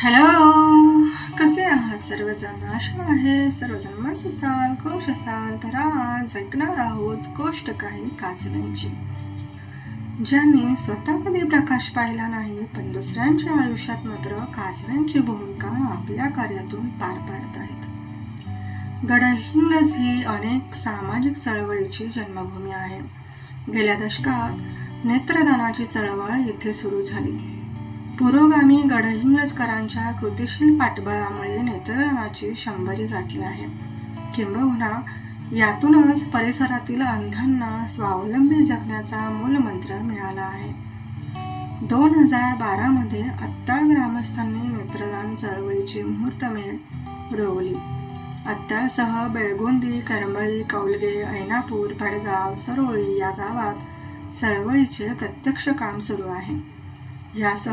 Hello, कसे आहात सर्वजण? आशा आहे सर्वजण मस्त असाल, खुश असाल. तर आज ऐकणार आहोत गोष्ट काही काजव्यांची, ज्यांनी स्वतःमध्ये प्रकाश पाहिला नाही पण दुसऱ्यांच्या आयुष्यात मात्र काजव्यांची भूमिका आपल्या कार्यातून पार पाडत आहेत. गडहिंग्लज ही अनेक सामाजिक चळवळीची जन्मभूमी आहे. गेल्या दशकात नेत्रदानाची चळवळ इथे सुरू झाली. पुरोगामी गडहिंग्लजकरांच्या कृतिशील पाठबळामुळे नेत्रदानाची 100री गाठली आहे. किंबहुना यातूनच परिसरातील अंधांना स्वावलंबी जगण्याचा मूलमंत्र मिळाला आहे. 2012 मध्ये अत्ताळ ग्रामस्थांनी नेत्रदान चळवळीची मुहूर्तमेढ रोवली. अत्ताळसह बेळगोंदी, करंबळी, कौलगे, ऐनापूर, भडगाव, सरोळी या गावात चळवळीचे प्रत्यक्ष काम सुरू आहे. यासह